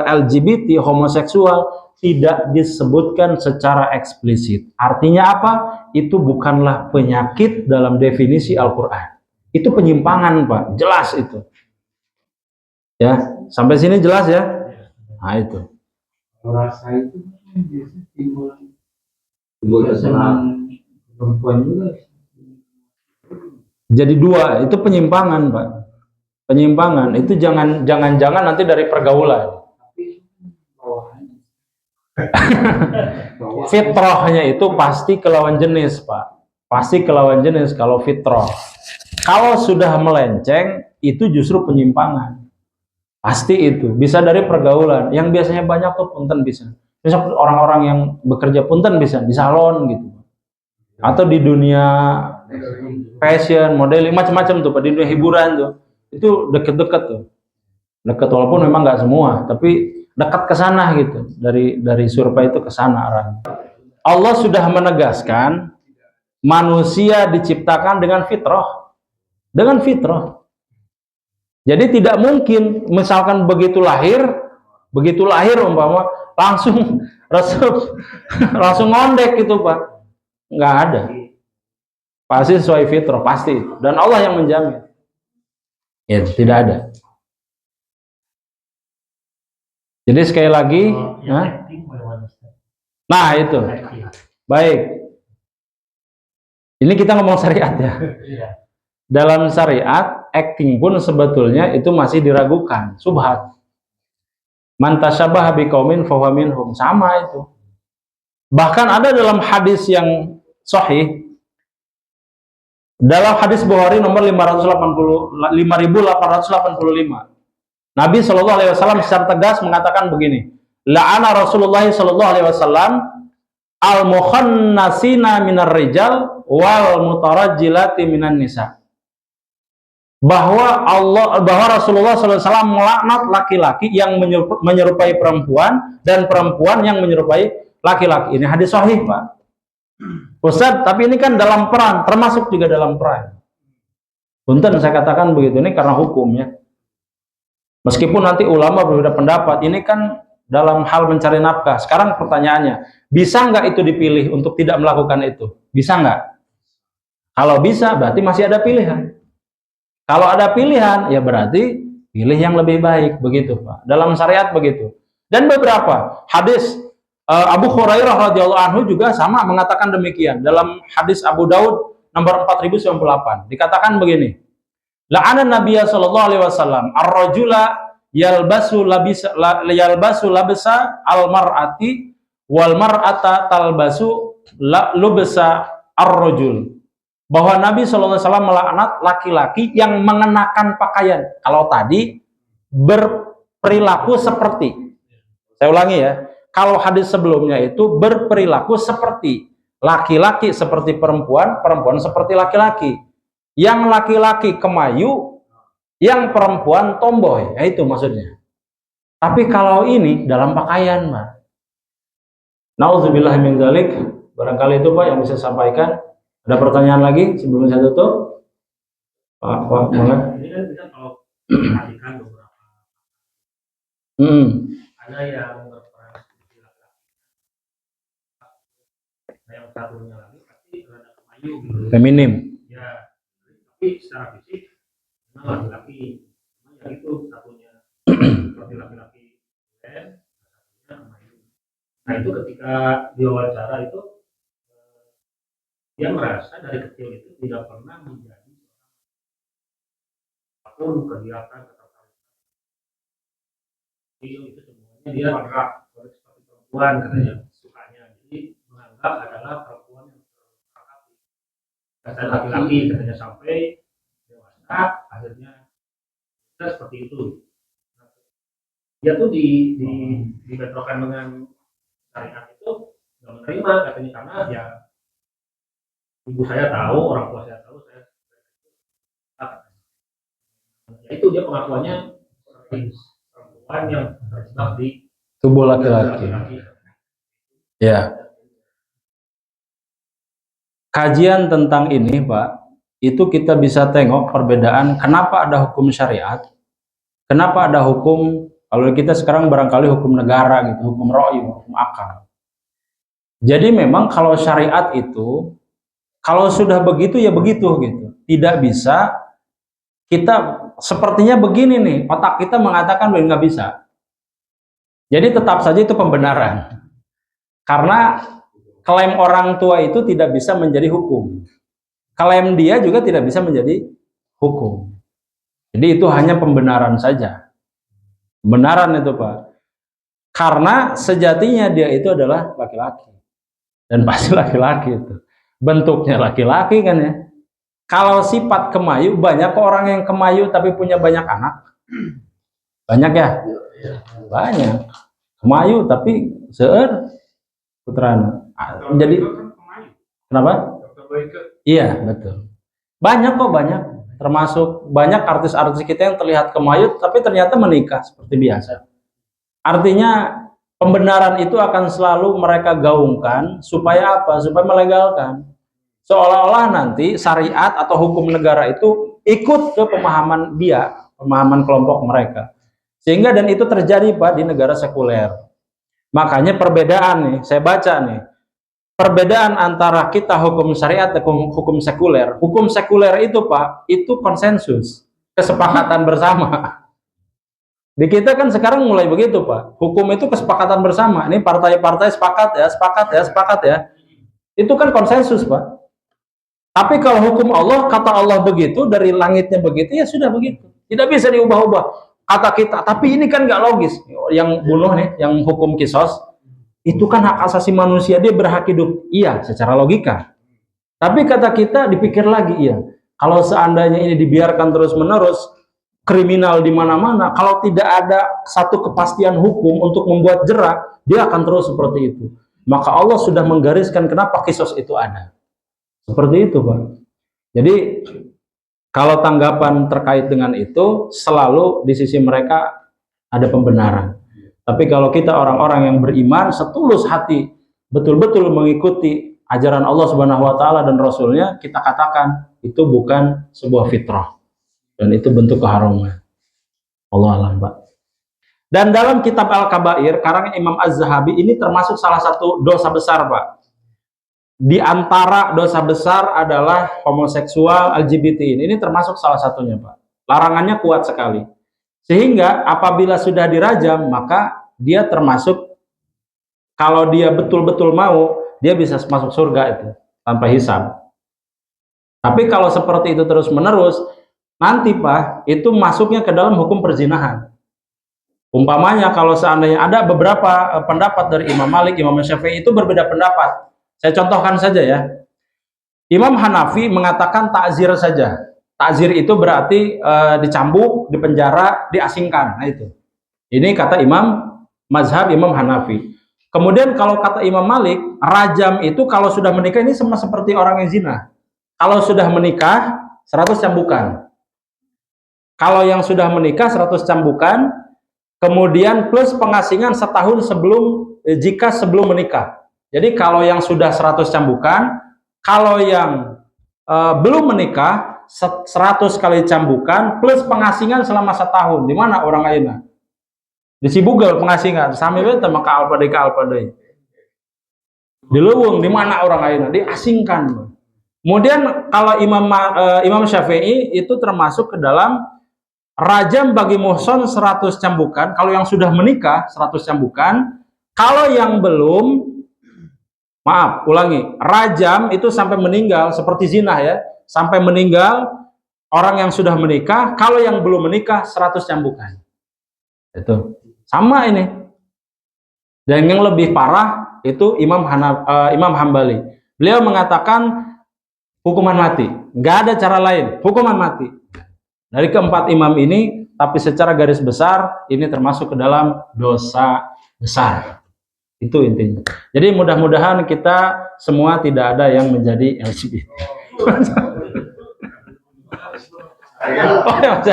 LGBT, homoseksual, tidak disebutkan secara eksplisit. Artinya apa? Itu bukanlah penyakit dalam definisi Al-Quran. Itu penyimpangan, Pak. Jelas itu. Ya, sampai sini jelas ya? Nah, itu. Rasa itu biasanya timbul kesenangan perempuan juga. Jadi dua, itu penyimpangan, Pak. Penyimpangan itu jangan nanti dari pergaulan. Fitrahnya itu pasti kelawan jenis, Pak. Pasti kelawan jenis kalau fitrah. Kalau sudah melenceng, itu justru penyimpangan. Pasti itu. Bisa dari pergaulan. Yang biasanya banyak tuh punten bisa. Misal orang-orang yang bekerja punten bisa di salon gitu. Atau di dunia fashion, modeling, macam-macam tuh, Pak. Di dunia hiburan tuh. Itu deket-deket tuh. Deket walaupun memang nggak semua, tapi dekat ke sana gitu. Dari survei itu ke sana arahnya. Allah sudah menegaskan manusia diciptakan dengan fitrah. Dengan fitrah. Jadi tidak mungkin misalkan begitu lahir umpama langsung langsung ngondek gitu, Pak. Nggak ada. Pasti sesuai fitrah, pasti. Dan Allah yang menjamin. Ya, tidak ada. Jadi sekali lagi, nah itu. Baik. Ini kita ngomong syariat ya. Dalam syariat, acting pun sebetulnya itu masih diragukan, subhat. Man tasyabaha biqaumin fahuwa minhum, sama itu. Bahkan ada dalam hadis yang sahih, dalam hadis Bukhari nomor 5885, Nabi Shallallahu Alaihi Wasallam secara tegas mengatakan begini, la'ana Rasulullah Shallallahu Alaihi Wasallam al-mukhannasina minar rijal wal mutarajjilati minan nisa. Bahwa Rasulullah SAW melaknat laki-laki yang menyerupai perempuan dan perempuan yang menyerupai laki-laki. Ini hadis sahih, Pak. Ustaz, tapi ini kan dalam peran, termasuk juga dalam peran. Punten saya katakan begitu, ini karena hukumnya. Meskipun nanti ulama berbeda pendapat, ini kan dalam hal mencari nafkah. Sekarang pertanyaannya, bisa nggak itu dipilih untuk tidak melakukan itu? Bisa nggak? Kalau bisa, berarti masih ada pilihan. Kalau ada pilihan, ya berarti pilih yang lebih baik, begitu, Pak. Dalam syariat begitu. Dan beberapa hadis Abu Hurairah radhiyallahu anhu juga sama mengatakan demikian. Dalam hadis Abu Daud nomor 4098 dikatakan begini. La'ana Nabiya sallallahu alaihi wasallam ar-rajula yalbasu labsa al-mar'ati wal mar'ata talbasu lubsa ar-rajul. Bahwa Nabi sallallahu alaihi wasallam melaknat laki-laki yang mengenakan pakaian. Kalau tadi berperilaku seperti. Saya ulangi ya. Kalau hadis sebelumnya itu berperilaku seperti laki-laki seperti perempuan, perempuan seperti laki-laki. Yang laki-laki kemayu, yang perempuan tomboy, ya itu maksudnya. Tapi kalau ini dalam pakaian, Pak. Nauzubillah min dzalik. Barangkali itu, Pak, yang bisa saya sampaikan. Ada pertanyaan lagi sebelum saya tutup? Pak, mana? Ini kan kita kalau perhatikan beberapa. Ada yang berperan seperti laki-laki. Yang satunya lagi pasti rada kemayu gitu. Feminim. Ya, tapi secara fisik memang laki-laki. Ya itu satunya seperti laki-laki dan satunya kemayu. Nah itu ketika diwawancara itu dia merasa dari kecil itu tidak pernah menjadi apapun kegiatan ketertarikan. Itu semuanya dia menganggap seperti perempuan katanya sukanya. Jadi menganggap adalah perempuan yang terlengkapi. Kata laki-laki katanya sampai dewasa akhirnya kita seperti itu. Dia tuh dibentrokan dengan syariat itu nggak menerima katanya, karena ya ibu saya tahu, orang tua saya tahu, saya ya itu dia pengakuannya perempuan yang terjebak di tubuh laki-laki. Ya. Kajian tentang ini, Pak, itu kita bisa tengok perbedaan kenapa ada hukum syariat, kenapa ada hukum, kalau kita sekarang barangkali hukum negara gitu, hukum ro'i, hukum akal. Jadi memang kalau syariat itu, kalau sudah begitu ya begitu gitu. Tidak bisa kita sepertinya begini nih, otak kita mengatakan nggak bisa. Jadi tetap saja itu pembenaran. Karena klaim orang tua itu tidak bisa menjadi hukum. Klaim dia juga tidak bisa menjadi hukum. Jadi itu hanya pembenaran saja. Pembenaran itu, Pak. Karena sejatinya dia itu adalah laki-laki. Dan pasti laki-laki itu. Bentuknya laki-laki kan ya. Kalau sifat kemayu, banyak kok orang yang kemayu tapi punya banyak anak. Banyak ya? Banyak. Kemayu tapi seueur putrana. Jadi kenapa? Iya, betul. Banyak kok, banyak. Termasuk banyak artis-artis kita yang terlihat kemayu tapi ternyata menikah seperti biasa. Artinya pembenaran itu akan selalu mereka gaungkan supaya apa? Supaya melegalkan. Seolah-olah nanti syariat atau hukum negara itu ikut ke pemahaman dia, pemahaman kelompok mereka. Sehingga dan itu terjadi, Pak, di negara sekuler. Makanya perbedaan nih, saya baca nih, perbedaan antara kita hukum syariat dan hukum sekuler. Hukum sekuler itu, Pak, itu konsensus, kesepakatan bersama. Di kita kan sekarang mulai begitu, Pak. Hukum itu kesepakatan bersama. Ini partai-partai sepakat ya, sepakat ya, sepakat ya. Itu kan konsensus, Pak. Tapi kalau hukum Allah, kata Allah begitu, dari langitnya begitu, ya sudah begitu. Tidak bisa diubah-ubah. Kata kita, tapi ini kan nggak logis. Yang bunuh nih, yang hukum kisos, itu kan hak asasi manusia, dia berhak hidup. Iya, secara logika. Tapi kata kita, dipikir lagi, iya. Kalau seandainya ini dibiarkan terus-menerus, kriminal di mana-mana, kalau tidak ada satu kepastian hukum untuk membuat jerak, dia akan terus seperti itu. Maka Allah sudah menggariskan kenapa kisos itu ada. Seperti itu, Pak. Jadi kalau tanggapan terkait dengan itu selalu di sisi mereka ada pembenaran. Tapi kalau kita orang-orang yang beriman setulus hati betul-betul mengikuti ajaran Allah Subhanahu wa taala dan Rasulnya, kita katakan itu bukan sebuah fitrah dan itu bentuk keharuman. Allah alam, Pak. Dan dalam kitab Al-Kabair karangan Imam Az-Zahabi ini termasuk salah satu dosa besar, Pak. Di antara dosa besar adalah homoseksual, LGBT ini termasuk salah satunya, Pak. Larangannya kuat sekali. Sehingga apabila sudah dirajam, maka dia termasuk, kalau dia betul-betul mau, dia bisa masuk surga itu tanpa hisab. Tapi kalau seperti itu terus-menerus, nanti, Pak, itu masuknya ke dalam hukum perzinahan. Umpamanya kalau seandainya ada beberapa pendapat dari Imam Malik, Imam Syafi'i itu berbeda pendapat. Saya contohkan saja ya. Imam Hanafi mengatakan takzir saja. Takzir itu berarti dicambuk, dipenjara, diasingkan. Nah itu. Ini kata mazhab Imam Hanafi. Kemudian kalau kata Imam Malik, rajam itu kalau sudah menikah ini sama seperti orang yang zina. Kalau sudah menikah 100 cambukan. Kalau yang sudah menikah 100 cambukan, kemudian plus pengasingan setahun jika sebelum menikah. Jadi kalau yang sudah 100 cambukan, kalau yang belum menikah 100 kali cambukan plus pengasingan selama setahun. Di mana orang ayeuna? Di Cibugal pengasingan, sami we teh maka alpadai. Di Leuweung di mana orang ayeuna? Diasingkan. Kemudian kalau Imam Syafi'i itu termasuk ke dalam rajam bagi muhson 100 cambukan. Kalau yang sudah menikah 100 cambukan, kalau yang belum, maaf, ulangi, rajam itu sampai meninggal, seperti zina ya, sampai meninggal orang yang sudah menikah. Kalau yang belum menikah 100 cambukan. Itu sama ini. Dan yang lebih parah itu Imam Hambali. Beliau mengatakan hukuman mati, nggak ada cara lain, hukuman mati. Dari keempat imam ini, tapi secara garis besar ini termasuk ke dalam dosa besar. Itu intinya. Jadi mudah-mudahan kita semua tidak ada yang menjadi LGBT. Oh, ya,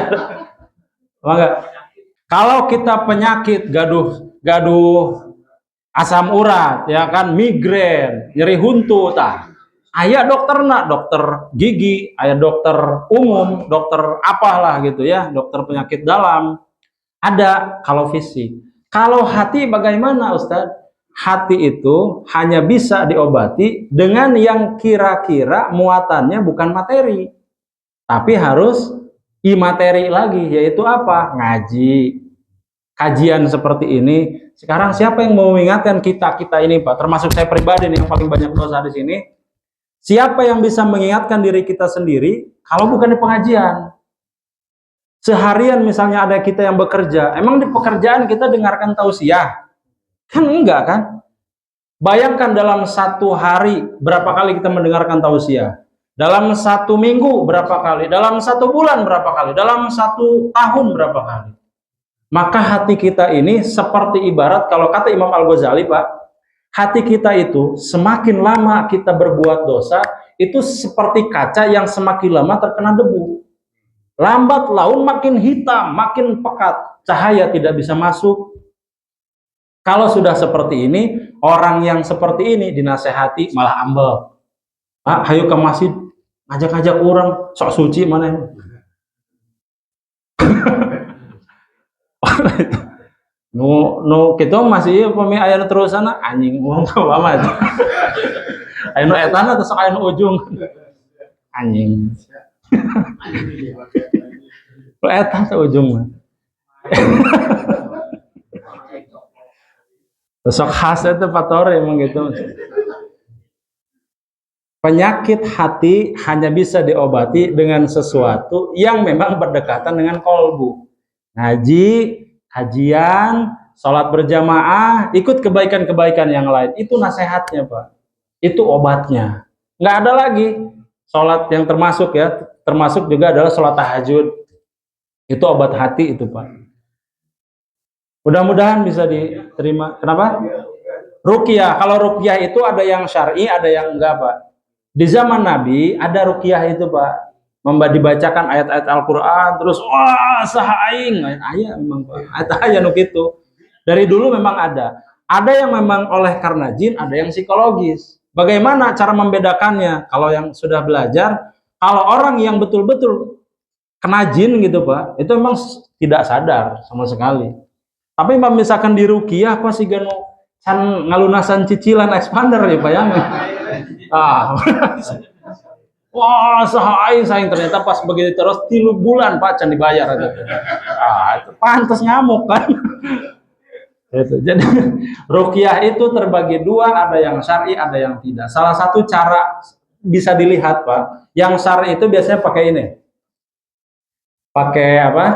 enggak. Kalau kita penyakit gaduh asam urat, ya kan, migrain, nyeri huntu, tah. Ayah dokter nak, dokter gigi, ayah dokter umum, dokter apalah gitu ya, dokter penyakit dalam. Ada kalau fisik. Kalau hati bagaimana, Ustadz? Hati itu hanya bisa diobati dengan yang kira-kira muatannya bukan materi, tapi harus imateri lagi, yaitu apa? Ngaji, kajian seperti ini. Sekarang siapa yang mau mengingatkan kita ini, Pak? Termasuk saya pribadi nih yang paling banyak dosa di sini. Siapa yang bisa mengingatkan diri kita sendiri kalau bukan di pengajian? Seharian misalnya ada kita yang bekerja, emang di pekerjaan kita dengarkan tausiah? Kan enggak kan? Bayangkan dalam satu hari berapa kali kita mendengarkan tausiah? Dalam satu minggu berapa kali? Dalam satu bulan berapa kali? Dalam satu tahun berapa kali? Maka hati kita ini seperti ibarat, kalau kata Imam Al-Ghazali, Pak, hati kita itu semakin lama kita berbuat dosa, itu seperti kaca yang semakin lama terkena debu. Lambat laun makin hitam, makin pekat, cahaya tidak bisa masuk. Kalau sudah seperti ini, orang yang seperti ini dinasehati malah ambel. Ah, hayu ke masjid, ngajak-ngajak orang, sok suci mana ini? No kita masih pemi aya terusan anjing ngomong apa amat. Aya nu etana teh sok aya nu ujung. Anjing. Lu eta teh ujung mah. Sok khas itu patore emang gitu. Penyakit hati hanya bisa diobati dengan sesuatu yang memang berdekatan dengan kolbu. Ngaji, kajian, sholat berjamaah, ikut kebaikan-kebaikan yang lain. Itu nasihatnya, Pak. Itu obatnya. Nggak ada lagi sholat yang termasuk ya. Termasuk juga adalah sholat tahajud. Itu obat hati itu, Pak. Mudah-mudahan bisa diterima. Kenapa? Ruqyah. Kalau ruqyah itu ada yang syar'i, ada yang enggak, Pak. Di zaman Nabi ada ruqyah itu, Pak. Dibacakan ayat-ayat Al-Quran, terus wah sahaing ayat memang, ayat gitu. Dari dulu memang ada yang memang oleh karena jin, ada yang psikologis. Bagaimana cara membedakannya? Kalau yang sudah belajar, kalau orang yang betul-betul kena jin gitu, Pak, itu memang tidak sadar sama sekali. Tapi misalkan di ruqyah apa sih gano can ngalunasan cicilan expander ya, bayangin. Wah, sahaing ternyata pas begitu terus 3 bulan Pak can dibayar gitu. Itu pantas ngamuk kan. Itu. Jadi ruqyah itu terbagi dua, ada yang syar'i, ada yang tidak. Salah satu cara bisa dilihat, Pak, yang syar'i itu biasanya pakai ini. Pakai apa?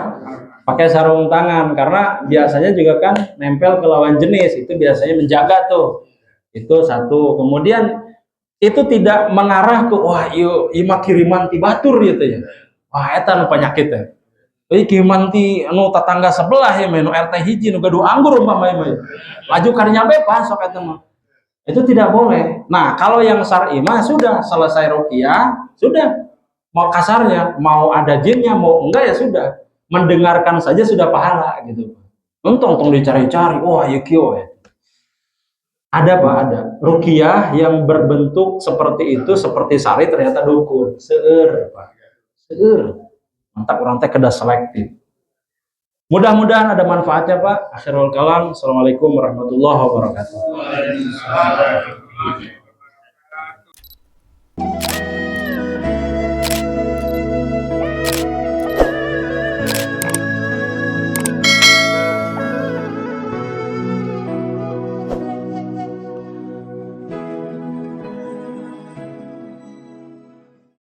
Pakai sarung tangan, karena biasanya juga kan nempel ke lawan jenis, itu biasanya menjaga tuh. Itu satu. Kemudian itu tidak mengarah ke wah iya kiriman ti batur gitu ya. Wah eta nu penyakit ya. Kiriman ti anu tetangga sebelah ya nu RT hiji nu gaduh anggur umpamanya mah. Laju kadinya bebas sok eta mah. Itu tidak boleh. Nah, kalau yang syar'i mah sudah selesai ruqyah, sudah. Mau kasarnya, mau ada jinnya, mau enggak ya sudah. Mendengarkan saja sudah pahala gitu. Untung dicari-cari, wah ya kieu ya. Ada, Pak, ada. Ruqyah yang berbentuk seperti itu, seperti sari ternyata dukun. Seueur, Pak. Seueur. Mantap orang teh kedah selektif. Mudah-mudahan ada manfaatnya, Pak. Akhirul kalam. Assalamualaikum warahmatullahi wabarakatuh.